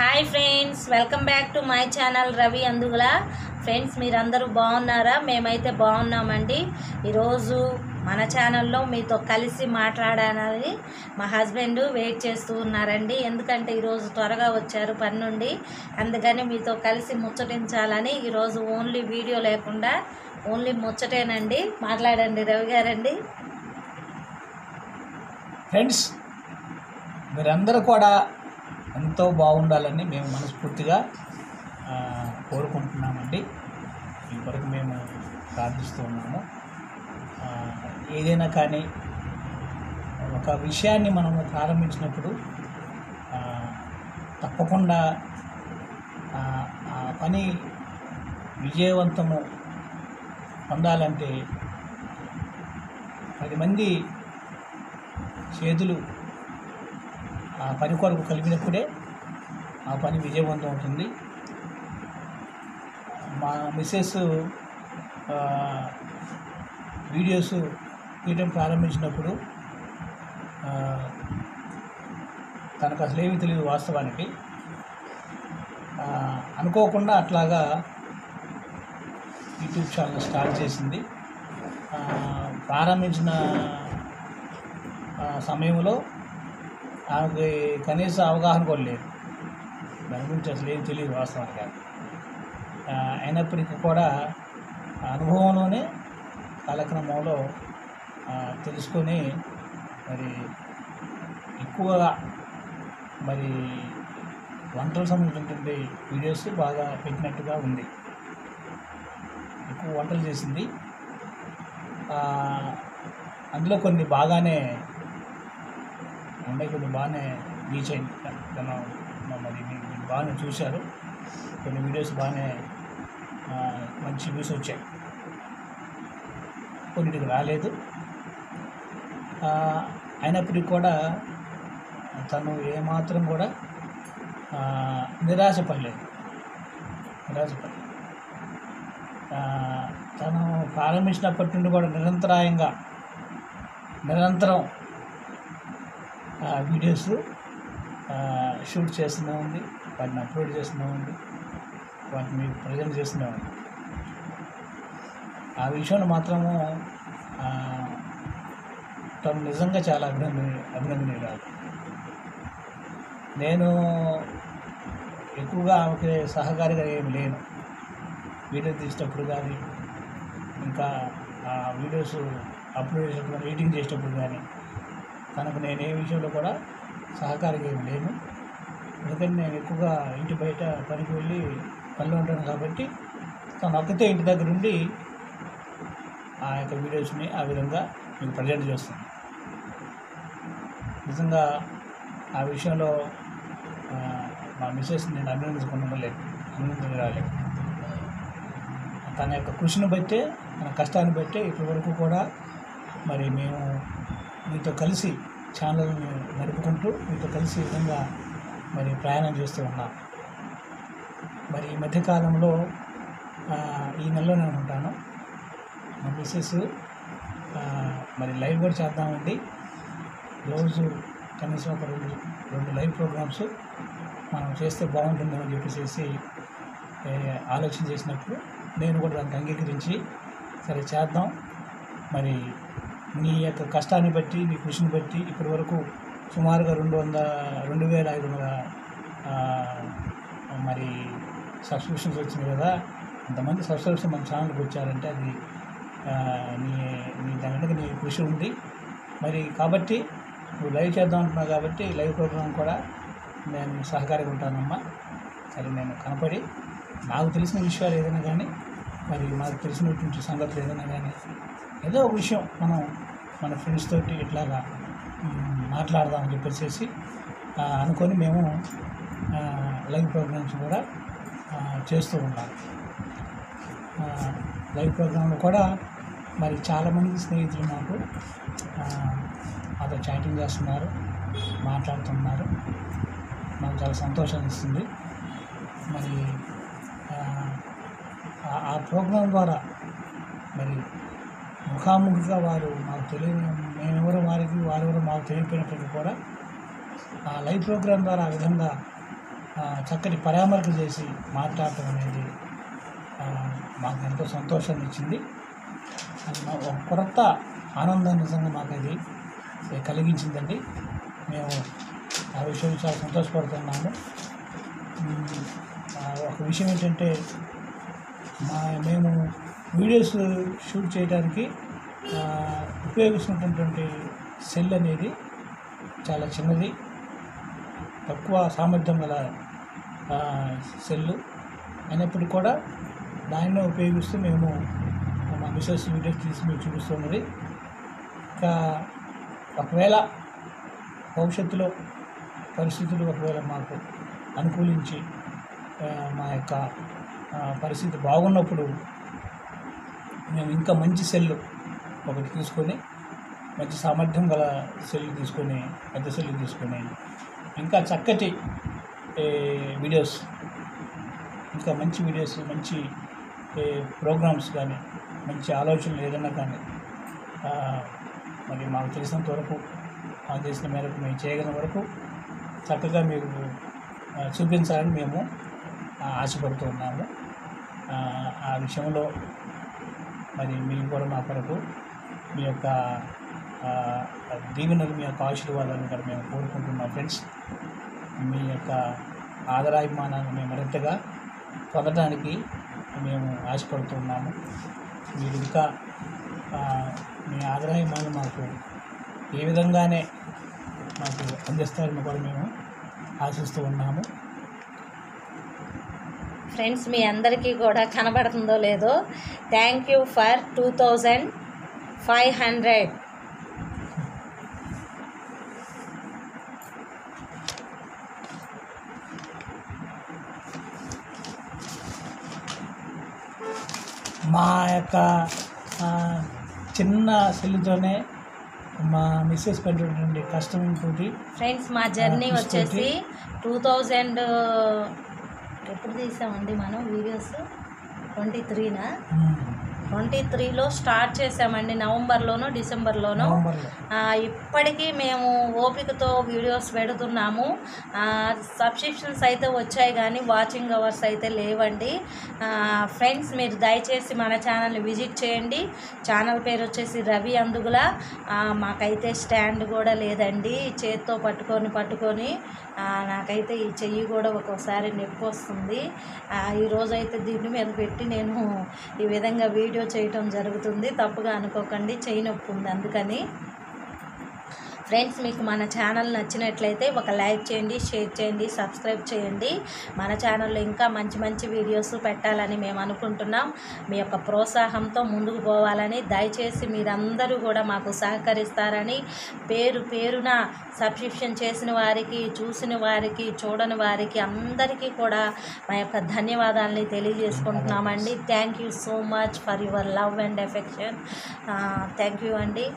Hi friends, welcome back to my channel Ravi Andugula. Friends, మీరందరూ బాగున్నారా? మేమైతే బాగున్నామండి. ఈరోజు మన ఛానల్లో మీతో కలిసి మాట్లాడాలని మా హస్బెండ్ వెయిట్ చేస్తూ ఉన్నారండి. ఎందుకంటే ఈరోజు త్వరగా వచ్చారు పని నుండి, అందుకని మీతో కలిసి ముచ్చటించాలని ఈరోజు ఓన్లీ వీడియో లేకుండా ఓన్లీ ముచ్చటేనండి. మాట్లాడండి రవి గారండి. ఫ్రెండ్స్, మీరందరూ కూడా ఎంతో బాగుండాలని మేము మనస్ఫూర్తిగా కోరుకుంటున్నామండి. ఈ వరకు మేము ప్రార్థిస్తూ ఉన్నాము. ఏదైనా కానీ ఒక విషయాన్ని మనము ప్రారంభించినప్పుడు తప్పకుండా ఆ పని విజయవంతము పొందాలంటే 10 మంది చేతులు ఆ పని కొరకు కలిపినప్పుడే ఆ పని విజయవంతం అవుతుంది. మా మిస్సెస్ వీడియోస్ తీయడం ప్రారంభించినప్పుడు తనకు అసలు ఏమీ తెలియదు. వాస్తవానికి అనుకోకుండా అట్లాగా యూట్యూబ్ ఛానల్ స్టార్ట్ చేసింది. ప్రారంభించిన సమయంలో ఆమెకి కనీస అవగాహన కూడా లేదు. దాని గురించి అసలు ఏం తెలియదు వాస్తవానికి. అయినప్పటికీ కూడా అనుభవంలోనే కాలక్రమంలో తెలుసుకొని మరి ఎక్కువగా మరి వంటలకు సంబంధించినటువంటి వీడియోస్ బాగా పెట్టినట్టుగా ఉంది. ఎక్కువ వంటలు చేసింది. అందులో కొన్ని బాగానే ఉన్నాయి, కొన్ని బాగానే రీచ్ అయింది. మరి మీరు బాగానే చూశారు. కొన్ని వీడియోస్ బాగానే మంచి వ్యూస్ వచ్చాయి, కొన్నిటికి రాలేదు. అయినప్పటికీ కూడా తను ఏమాత్రం కూడా నిరాశపడలేదు. తను ప్రారంభించినప్పటి నుండి కూడా నిరంతరం వీడియోస్ షూట్ చేస్తూనే ఉంది, వాటిని అప్లోడ్ చేస్తూనే ఉంది, వాటిని ప్రజెంట్ చేస్తూనే ఉంది. ఆ విషయంలో మాత్రము తను నిజంగా చాలా అభినందనీయురాలు. నేను ఎక్కువగా ఆమెకి సహకారిగా ఏమి లేను. వీడియో తీసేటప్పుడు కానీ, ఇంకా ఆ వీడియోస్ అప్లోడ్ చేసేటప్పుడు కానీ, ఎడిటింగ్ చేసేటప్పుడు కానీ తనకు నేను ఏ విషయంలో కూడా సహకారిగా ఏమి లేను. ఎందుకంటే నేను ఎక్కువగా ఇంటి బయట పనికి వెళ్ళి పనిలో ఉంటాను కాబట్టి తను ఒక్కతే ఇంటి దగ్గర ఉండి ఆ యొక్క వీడియోస్ని ఆ విధంగా మీకు ప్రజెంట్ చేస్తుంది. నిజంగా ఆ విషయంలో మా మిస్సెస్ నేను అభినందించరాలేదు. తన యొక్క కృషిని బట్టే, తన కష్టాన్ని బట్టే ఇప్పటి వరకు కూడా మరి మేము మీతో కలిసి ఛానల్ని నడుపుకుంటూ మీతో కలిసి ఈ విధంగా మరి ప్రయాణం చేస్తూ ఉన్నాం. మరి ఈ మధ్యకాలంలో ఈ నెలలో నేను ఉంటాను. మా మిస్సెస్ మరి లైవ్ కూడా చేద్దామండి, రోజు కనీసం ఒక రెండు లైవ్ ప్రోగ్రామ్స్ మనం చేస్తే బాగుంటుందని చెప్పేసి ఆలోచన చేసినప్పుడు నేను కూడా దానికి అంగీకరించి సరే చేద్దాం. మరి నీ యొక్క కష్టాన్ని బట్టి, నీ కృషిని బట్టి ఇప్పటి వరకు సుమారుగా 2,500 మరి సబ్స్క్రిప్షన్స్ వచ్చినాయి కదా. అంతమంది సబ్స్క్రిప్షన్ మన ఛానల్కి వచ్చారంటే అది నీ దాని వెనక నీ కృషి ఉంది. మరి కాబట్టి నువ్వు లైవ్ చేద్దాం అంటున్నావు కాబట్టి లైవ్ ప్రోగ్రామ్ కూడా నేను సహకారిగా ఉంటానమ్మా. సరే, నేను కనపడి నాకు తెలిసిన విషయాలు ఏదైనా కానీ, మరి నాకు తెలిసినటువంటి సంగతులు ఏదైనా కానీ, ఏదో ఒక విషయం మనం మన ఫ్రెండ్స్ తోటి ఇట్లాగా మాట్లాడదామని చెప్పేసి అనుకొని మేము లైవ్ ప్రోగ్రామ్స్ కూడా చేస్తూ ఉన్నాం. లైవ్ ప్రోగ్రాంలో కూడా మరి చాలామంది స్నేహితులు మాకు మాతో చాటింగ్ చేస్తున్నారు, మాట్లాడుతున్నారు. మాకు చాలా సంతోషాన్ని ఇస్తుంది. మరి ఆ ప్రోగ్రాం ద్వారా మరి ముఖాముఖిగా వారు మాకు తెలియని, మేమెవరో వారికి, వారెవరో మాకు తెలియకపోయినప్పటికీ కూడా ఆ లైవ్ ప్రోగ్రాం ద్వారా ఆ విధంగా చక్కటి పరామర్శ చేసి మాట్లాడటం అనేది మాకు ఎంతో సంతోషాన్ని ఇచ్చింది. అది ఒక కొత్త ఆనందాన్ని నిజంగా మాకు అది కలిగించిందండి. మేము ఆ విషయం చాలా సంతోషపడుతున్నాము. ఒక విషయం ఏంటంటే మేము వీడియోస్ షూట్ చేయడానికి ఉపయోగిస్తున్నటువంటి సెల్ అనేది చాలా చిన్నది, తక్కువ సామర్థ్యం గల సెల్లు అయినప్పటికీ కూడా దానిలో ఉపయోగిస్తూ మేము మా మిసెస్ వీడియోస్ తీసి మీకు చూపిస్తున్నది. ఇంకా ఒకవేళ భవిష్యత్తులో పరిస్థితులు ఒకవేళ మాకు అనుకూలించి మా యొక్క పరిస్థితి బాగున్నప్పుడు మేము ఇంకా మంచి సెల్లు ఒకటి తీసుకొని, మంచి సామర్థ్యం గల సెల్లు తీసుకొని, పెద్ద సెల్లు తీసుకొని ఇంకా చక్కటి వీడియోస్, ఇంకా మంచి వీడియోస్, మంచి ప్రోగ్రామ్స్ కానీ, మంచి ఆలోచనలు ఏదైనా కానీ మరి మాకు తెలిసినంత వరకు, మాకు తెలిసిన మేరకు మేము చేయగలిగిన వరకు చక్కగా మీరు చూపించాలని మేము ఆశపడుతూ ఉన్నాము. ఆ విషయంలో మరి మీరు కూడా మా కొరకు మీ యొక్క దీవెనలు, మీ యొక్క ఆశీర్వాదాలను కూడా మేము కోరుకుంటున్నాం ఫ్రెండ్స్. మీ యొక్క ఆదరాభిమానాన్ని మేము మరింతగా పొందడానికి మేము ఆశపడుతున్నాము. మీరు ఇంకా మీ ఆదరాభిమానం మాకు ఏ విధంగానే మాకు అందిస్తారని కూడా మేము ఆశిస్తూ ఉన్నాము. ఫ్రెండ్స్, మీ అందరికీ కూడా కనబడుతుందో లేదో, థ్యాంక్ యూ ఫర్ 2500. మా యొక్క చిన్న సెల్లుతోనే మా మిస్సెస్ పడినటువంటి కష్టంతో ఫ్రెండ్స్, మా జర్నీ వచ్చేసి 2000 ఎప్పుడు తీసామండి మనం వీడియోస్? 23నా? 23లో స్టార్ట్ చేసామండి, నవంబర్లోనో డిసెంబర్లోనో. ఇప్పటికీ మేము ఓపికతో వీడియోస్ పెడుతున్నాము. సబ్స్క్రిప్షన్స్ అయితే వచ్చాయి కానీ వాచింగ్ అవర్స్ అయితే లేవండి. ఫ్రెండ్స్, మీరు దయచేసి మన ఛానల్ని విజిట్ చేయండి. ఛానల్ పేరు వచ్చేసి రవి అందుగుల. మాకైతే స్టాండ్ కూడా లేదండి, చేత్తో పట్టుకొని నాకైతే ఈ చెయ్యి కూడా ఒక్కోసారి నొప్పి వస్తుంది. ఈరోజైతే దీని మీద పెట్టి నేను ఈ విధంగా వీడియో చేయటం జరుగుతుంది. తప్పుగా అనుకోకండి, చెయ్యి నొప్పి ఉంది అందుకని. ఫ్రెండ్స్, మీకు మన ఛానల్ నచ్చినట్లయితే ఒక లైక్ చేయండి, షేర్ చేయండి, సబ్స్క్రైబ్ చేయండి. మన ఛానల్లో ఇంకా మంచి మంచి వీడియోస్ పెట్టాలని మేము అనుకుంటున్నాం. మీ యొక్క ప్రోత్సాహంతో ముందుకు పోవాలని, దయచేసి మీరందరూ కూడా మాకు సహకరిస్తారని, పేరు పేరున సబ్స్క్రిప్షన్ చేసిన వారికి, చూసిన వారికి, చూడని వారికి అందరికీ కూడా మా యొక్క ధన్యవాదాలని తెలియజేసుకుంటున్నామండి. Thank you so much for your love and affection. Thank you అండి.